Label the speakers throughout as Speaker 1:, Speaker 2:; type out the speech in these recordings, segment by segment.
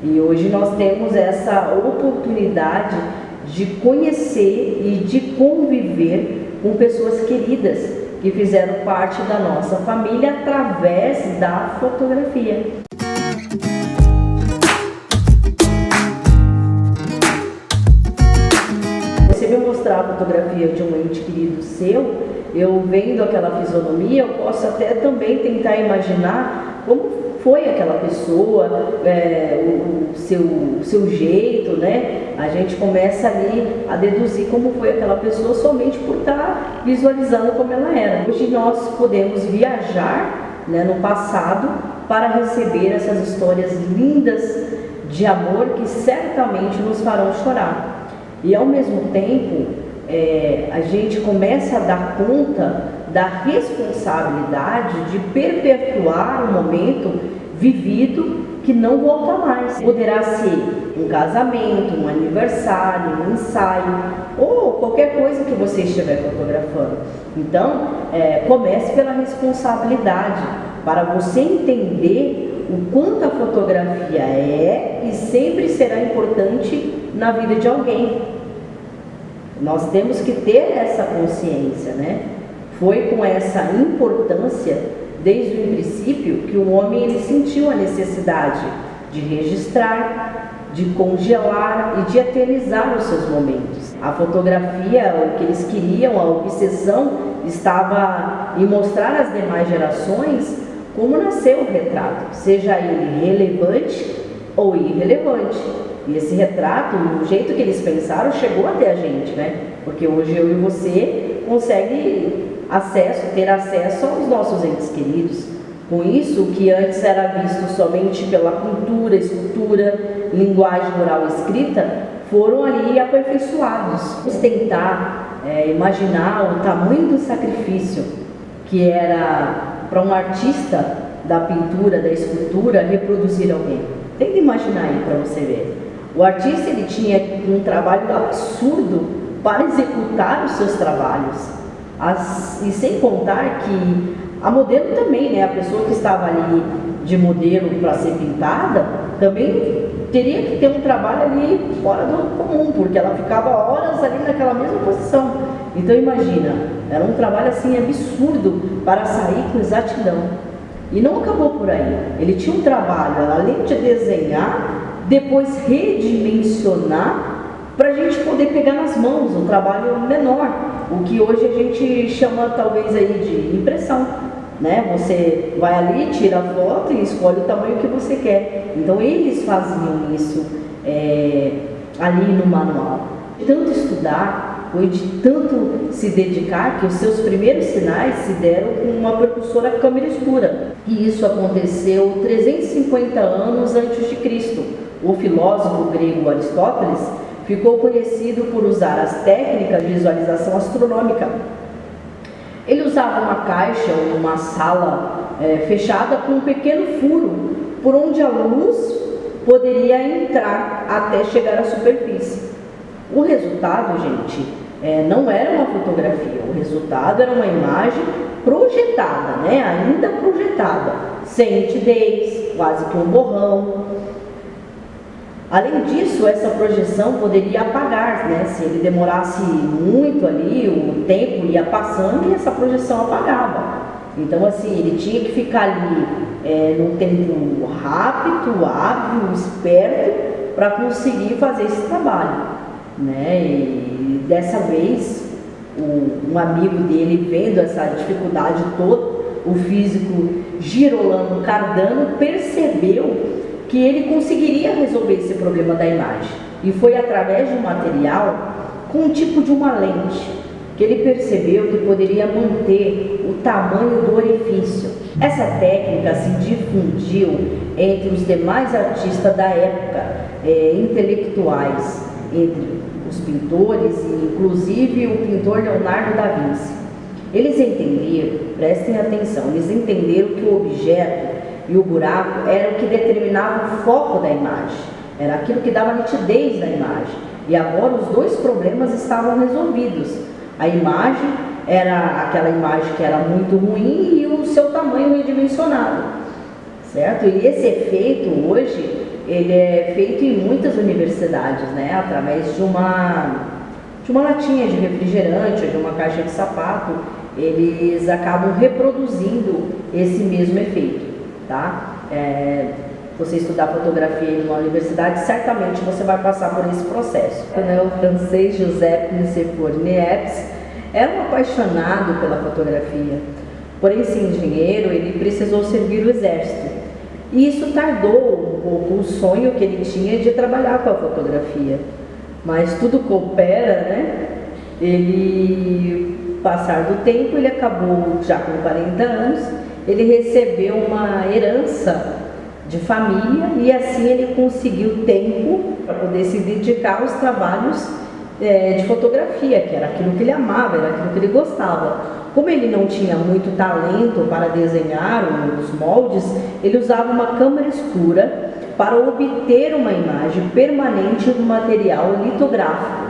Speaker 1: E hoje nós temos essa oportunidade de conhecer e de conviver com pessoas queridas que fizeram parte da nossa família através da fotografia. Você me mostrar a fotografia de um ente querido seu, eu vendo aquela fisionomia, eu posso até também tentar imaginar como foi aquela pessoa, o seu jeito, né? A gente começa ali a deduzir como foi aquela pessoa somente por estar visualizando como ela era. Hoje nós podemos viajar, né, no passado para receber essas histórias lindas de amor que certamente nos farão chorar. E ao mesmo tempo, a gente começa a dar conta da responsabilidade de perpetuar um momento vivido que não volta mais. Poderá ser um casamento, um aniversário, um ensaio ou qualquer coisa que você estiver fotografando. Então, comece pela responsabilidade para você entender o quanto a fotografia é e sempre será importante na vida de alguém. Nós temos que ter essa consciência, né? Foi com essa importância, desde o princípio, que o homem ele sentiu a necessidade de registrar, de congelar e de eternizar os seus momentos. A fotografia, o que eles queriam, a obsessão estava em mostrar às demais gerações como nasceu o retrato, seja ele relevante ou irrelevante. E esse retrato, do jeito que eles pensaram, chegou até a gente, né? Porque hoje eu e você consegue ter acesso aos nossos entes queridos. Com isso, o que antes era visto somente pela pintura, escultura, linguagem oral escrita, foram ali aperfeiçoados. Vamos tentar imaginar o tamanho do sacrifício que era para um artista da pintura, da escultura, reproduzir alguém. Tenta imaginar aí para você ver. O artista ele tinha um trabalho absurdo para executar os seus trabalhos. E sem contar que a modelo também, né? A pessoa que estava ali de modelo para ser pintada, também teria que ter um trabalho ali fora do comum, porque ela ficava horas ali naquela mesma posição. Então imagina, era um trabalho assim absurdo para sair com exatidão. E não acabou por aí. Ele tinha um trabalho, além de desenhar, depois redimensionar para a gente poder pegar nas mãos um trabalho menor, o que hoje a gente chama talvez aí de impressão, né? Você vai ali, tira a foto e escolhe o tamanho que você quer. Então eles faziam isso ali no manual. De tanto estudar, foi de tanto se dedicar que os seus primeiros sinais se deram com uma precursora câmera escura. E isso aconteceu 350 anos antes de Cristo. O filósofo grego Aristóteles ficou conhecido por usar as técnicas de visualização astronômica. Ele usava uma caixa ou uma sala fechada com um pequeno furo por onde a luz poderia entrar até chegar à superfície. O resultado, gente, não era uma fotografia, o resultado era uma imagem projetada, né? Ainda projetada, sem nitidez, quase que um borrão. Além disso, essa projeção poderia apagar, né? Se ele demorasse muito ali, o tempo ia passando e essa projeção apagava. Então, assim, ele tinha que ficar ali num tempo rápido, hábil, esperto, para conseguir fazer esse trabalho, né? E dessa vez, um amigo dele, vendo essa dificuldade toda, o físico Girolamo Cardano, percebeu que ele conseguiria resolver esse problema da imagem. E foi através de um material com um tipo de uma lente que ele percebeu que poderia manter o tamanho do orifício. Essa técnica se difundiu entre os demais artistas da época, intelectuais, entre os pintores e inclusive o pintor Leonardo da Vinci. Eles entenderam, prestem atenção, eles entenderam que o objeto e o buraco era o que determinava o foco da imagem, era aquilo que dava nitidez na imagem. E agora os dois problemas estavam resolvidos. A imagem era aquela imagem que era muito ruim e o seu tamanho redimensionado, certo? E esse efeito hoje ele é feito em muitas universidades, né? Através de uma latinha de refrigerante ou de uma caixa de sapato, eles acabam reproduzindo esse mesmo efeito, tá? Você estudar fotografia em uma universidade, certamente você vai passar por esse processo. O francês Joseph Niepce era um apaixonado pela fotografia, porém, sem dinheiro, ele precisou servir o exército. E isso tardou um pouco o sonho que ele tinha de trabalhar com a fotografia. Mas tudo coopera, né? Passar do tempo, ele acabou já com 40 anos, ele recebeu uma herança de família e assim ele conseguiu tempo para poder se dedicar aos trabalhos de fotografia, que era aquilo que ele amava, era aquilo que ele gostava. Como ele não tinha muito talento para desenhar os moldes, ele usava uma câmera escura para obter uma imagem permanente do material litográfico.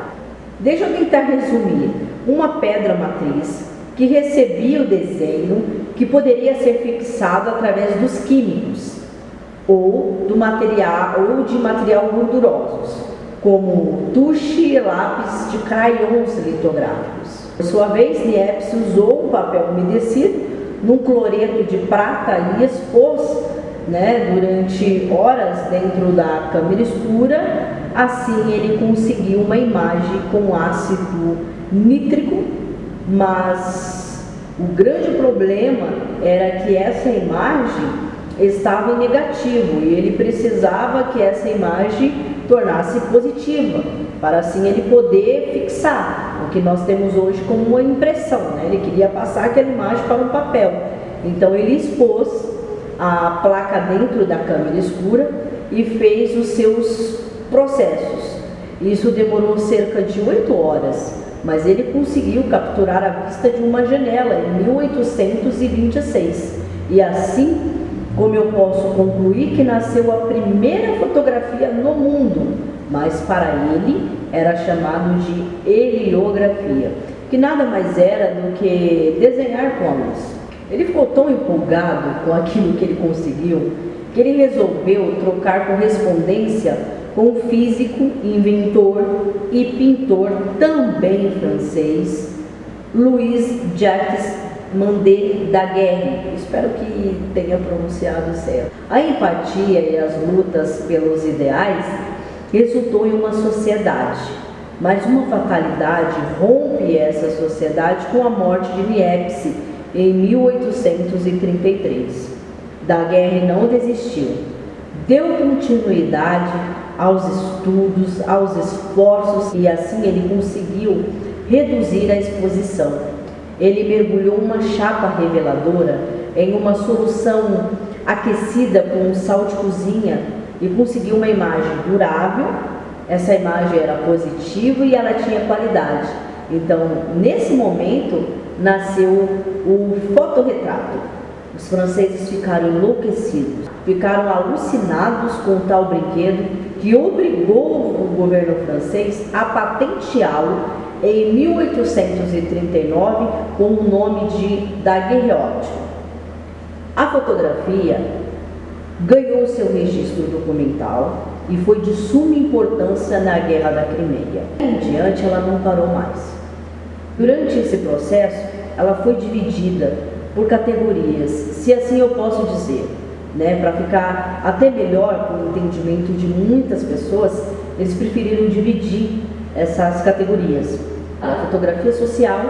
Speaker 1: Deixa eu tentar resumir. Uma pedra matriz que recebia o desenho que poderia ser fixado através dos químicos ou de material gordurosos, como tuche e lápis de crayons litográficos. Por sua vez, Niepce usou um papel umedecido num cloreto de prata e expôs durante horas dentro da câmera escura. Assim ele conseguiu uma imagem com ácido nítrico, mas o grande problema era que essa imagem estava em negativo e ele precisava que essa imagem tornasse positiva, para assim ele poder fixar o que nós temos hoje como uma impressão, Ele queria passar aquela imagem para um papel. Então ele expôs a placa dentro da câmera escura e fez os seus processos. Isso demorou cerca de 8 horas, mas ele conseguiu capturar a vista de uma janela em 1826. E assim, como eu posso concluir que nasceu a primeira fotografia no mundo, mas para ele era chamado de heliografia, que nada mais era do que desenhar com a luz. Ele ficou tão empolgado com aquilo que ele conseguiu, que ele resolveu trocar correspondência com o físico, inventor e pintor também francês, Louis Jacques Mandé Daguerre. Espero que tenha pronunciado certo. A empatia e as lutas pelos ideais resultou em uma sociedade, mas uma fatalidade rompe essa sociedade com a morte de Niepce em 1833. Daguerre não desistiu, deu continuidade aos estudos, aos esforços e assim ele conseguiu reduzir a exposição. Ele mergulhou uma chapa reveladora em uma solução aquecida com um sal de cozinha e conseguiu uma imagem durável. Essa imagem era positiva e ela tinha qualidade. Então, nesse momento, nasceu o fotorretrato. Os franceses ficaram enlouquecidos, ficaram alucinados com tal brinquedo que obrigou o governo francês a patenteá-lo em 1839 com o nome de daguerreotype. A fotografia ganhou seu registro documental e foi de suma importância na Guerra da Crimeia. Em diante, ela não parou mais. Durante esse processo, ela foi dividida por categorias, se assim eu posso dizer, para ficar até melhor para o entendimento de muitas pessoas, eles preferiram dividir essas categorias. A fotografia social,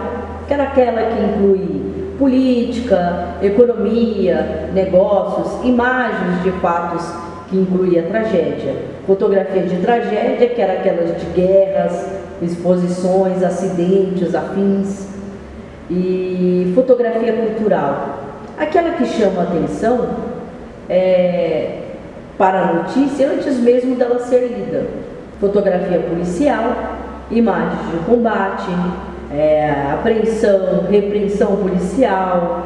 Speaker 1: que era aquela que inclui política, economia, negócios, imagens de fatos que incluía tragédia. Fotografia de tragédia, que era aquelas de guerras, exposições, acidentes, afins. E fotografia cultural, aquela que chama a atenção para a notícia antes mesmo dela ser lida. Fotografia policial, imagens de combate, apreensão, repreensão policial,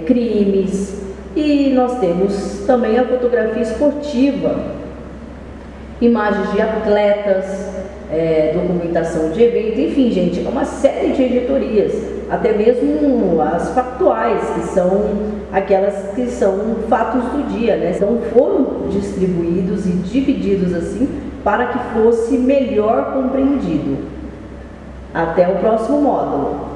Speaker 1: crimes. E nós temos também a fotografia esportiva, imagens de atletas, documentação de evento, enfim, gente, é uma série de editorias. até mesmo as factuais, que são aquelas que são fatos do dia, né? Então foram distribuídos e divididos assim para que fosse melhor compreendido. Até o próximo módulo.